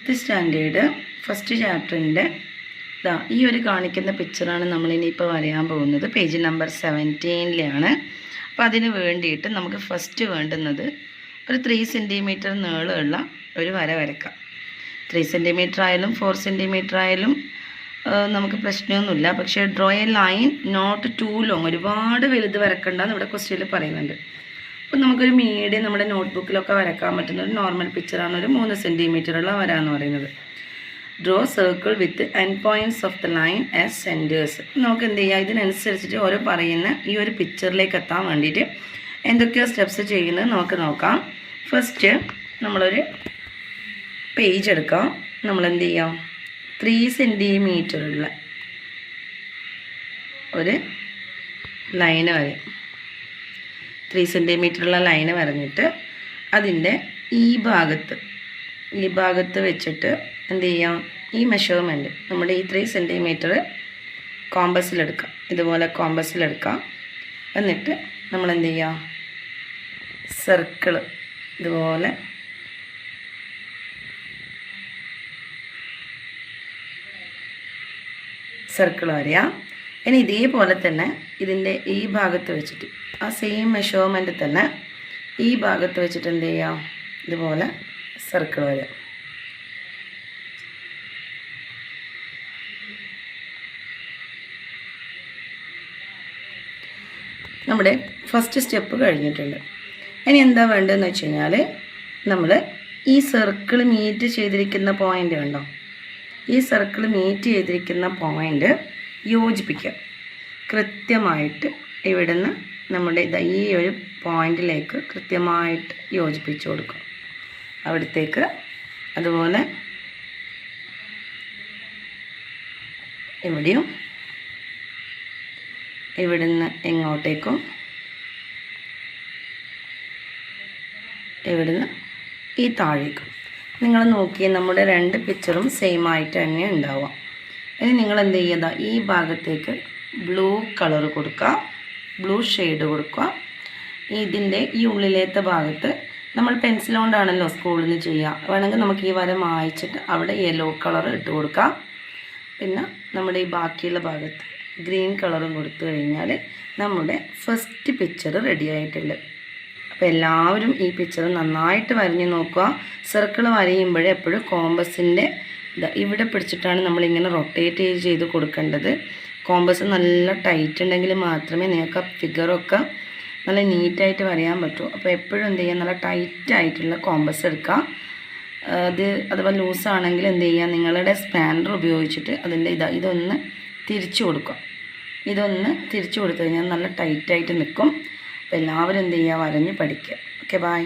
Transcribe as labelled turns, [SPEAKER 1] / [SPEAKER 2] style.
[SPEAKER 1] 5th standard first ചാപ്റ്ററിൻ്റെ ഈ ഒരു കാണിക്കുന്ന പിക്ചറാണ് നമ്മളിനിയിപ്പോൾ വരയാൻ പോകുന്നത്. പേജ് നമ്പർ 17-ലാണ്. അപ്പോൾ അതിന് വേണ്ടിയിട്ട് നമുക്ക് ഫസ്റ്റ് വേണ്ടുന്നത് ഒരു 3 സെൻറ്റിമീറ്റർ നീളമുള്ള ഒരു വര വരക്കാം. 3 സെൻറ്റിമീറ്റർ ആയാലും 4 സെൻറ്റിമീറ്റർ ആയാലും നമുക്ക് പ്രശ്നമൊന്നുമില്ല. പക്ഷേ draw a line not too long, ഒരുപാട് വലുത് വരക്കണ്ടെന്ന് ഇവിടെ ക്വസ്റ്റ്യനിൽ പറയുന്നുണ്ട്. അപ്പോൾ നമുക്കൊരു മീഡിയം നമ്മുടെ നോട്ട്ബുക്കിലൊക്കെ വരക്കാൻ പറ്റുന്ന ഒരു നോർമൽ പിക്ചറാണ് ഒരു 3 സെൻറ്റിമീറ്ററുള്ള വര എന്ന് പറയുന്നത്. Draw circle with end points of the line as centres. നമുക്ക് എന്ത് ചെയ്യുക, ഇതിനനുസരിച്ചിട്ട് ഓരോ പറയുന്ന ഈ ഒരു പിക്ചറിലേക്ക് എത്താൻ വേണ്ടിയിട്ട് എന്തൊക്കെയോ സ്റ്റെപ്സ് ചെയ്യുന്നത് നമുക്ക് നോക്കാം. ഫസ്റ്റ് നമ്മളൊരു പേജ് എടുക്കാം. നമ്മളെന്ത് ചെയ്യാം, 3 സെൻറ്റിമീറ്ററുള്ള ഒരു ലൈന് വരയും. 3 സെൻറ്റിമീറ്ററുള്ള ലൈന് വരഞ്ഞിട്ട് അതിൻ്റെ ഈ ഭാഗത്ത് വെച്ചിട്ട് എന്ത് ചെയ്യാം, ഈ മെഷർമെൻറ്റ് നമ്മുടെ ഈ 3 സെൻറ്റിമീറ്റർ കോമ്പസിലെടുക്കാം. ഇതുപോലെ കോമ്പസിലെടുക്കാം. എന്നിട്ട് നമ്മളെന്ത് ചെയ്യാം, സർക്കിള് ഇതുപോലെ സർക്കിൾ വരയാം. ഇനി ഇതേപോലെ തന്നെ ഇതിൻ്റെ ഈ ഭാഗത്ത് വെച്ചിട്ട് ആ സെയിം മെഷർമെൻറ്റ് തന്നെ ഈ ഭാഗത്ത് വെച്ചിട്ട് എന്ത് ചെയ്യാം, ഇതുപോലെ സർക്കിൾ വരാം. നമ്മുടെ ഫസ്റ്റ് സ്റ്റെപ്പ് കഴിഞ്ഞിട്ടുണ്ട്. ഇനി എന്താ വേണ്ടതെന്ന് വെച്ച് കഴിഞ്ഞാൽ നമ്മൾ ഈ സർക്കിൾ മീറ്റ് ചെയ്തിരിക്കുന്ന പോയിൻ്റ് കണ്ടോ, ഈ സർക്കിൾ മീറ്റ് ചെയ്തിരിക്കുന്ന പോയിൻ്റ് യോജിപ്പിക്കുക. കൃത്യമായിട്ട് ഇവിടുന്ന് നമ്മുടെ ഈ ഒരു പോയിന്റിലേക്ക് കൃത്യമായിട്ട് യോജിപ്പിച്ച് കൊടുക്കും അവിടത്തേക്ക്. അതുപോലെ ഇവിടെയും ഇവിടുന്ന് എങ്ങോട്ടേക്കും ഇവിടുന്ന് ഈ താഴേക്കും. നിങ്ങൾ നോക്കിയ നമ്മുടെ 2 പിക്ചറും സെയിം ആയിട്ട് തന്നെ ഉണ്ടാവുക. ഇനി നിങ്ങൾ എന്ത് ചെയ്യുക, ഈ ഭാഗത്തേക്ക് ബ്ലൂ കളർ കൊടുക്കുക, ബ്ലൂ ഷെയ്ഡ് കൊടുക്കുക. ഇതിൻ്റെ ഈ ഉള്ളിലത്തെ ഭാഗത്ത് നമ്മൾ പെൻസിൽ കൊണ്ടാണല്ലോ സ്കൂളിൽ നിന്ന് ചെയ്യുക. വേണമെങ്കിൽ നമുക്ക് ഈ വര മായ്ച്ചിട്ട് അവിടെ യെല്ലോ കളർ ഇട്ട് കൊടുക്കാം. പിന്നെ നമ്മുടെ ഈ ബാക്കിയുള്ള ഭാഗത്ത് ഗ്രീൻ കളറും കൊടുത്തു കഴിഞ്ഞാൽ നമ്മുടെ ഫസ്റ്റ് പിക്ചർ റെഡി ആയിട്ടുണ്ട്. അപ്പോൾ എല്ലാവരും ഈ പിക്ചർ നന്നായിട്ട് വരഞ്ഞ് നോക്കുക. സർക്കിൾ വരയുമ്പോഴേ എപ്പോഴും കോമ്പസിൻ്റെ ഇവിടെ പിടിച്ചിട്ടാണ് നമ്മളിങ്ങനെ റൊട്ടേറ്റ് ചെയ്ത് കൊടുക്കേണ്ടത്. കോമ്പസ് നല്ല ടൈറ്റ് ഉണ്ടെങ്കിൽ മാത്രമേ നിങ്ങൾക്ക് ആ ഫിഗറൊക്കെ നല്ല നീറ്റായിട്ട് വരയാൻ പറ്റൂ. അപ്പോൾ എപ്പോഴും എന്ത് ചെയ്യുക, നല്ല ടൈറ്റ് ആയിട്ടുള്ള കോമ്പസ് എടുക്കുക. അതുപോലെ ലൂസാണെങ്കിൽ എന്ത് ചെയ്യുക, നിങ്ങളുടെ സ്പാനർ ഉപയോഗിച്ചിട്ട് അതിൻ്റെ ഇതൊന്ന് തിരിച്ചു കൊടുക്കുക. ഇതൊന്ന് തിരിച്ചു കൊടുത്തു കഴിഞ്ഞാൽ നല്ല ടൈറ്റായിട്ട് നിൽക്കും. അപ്പോൾ എല്ലാവരും എന്ത് ചെയ്യുക, വരഞ്ഞ് പഠിക്കുക. Okay, by.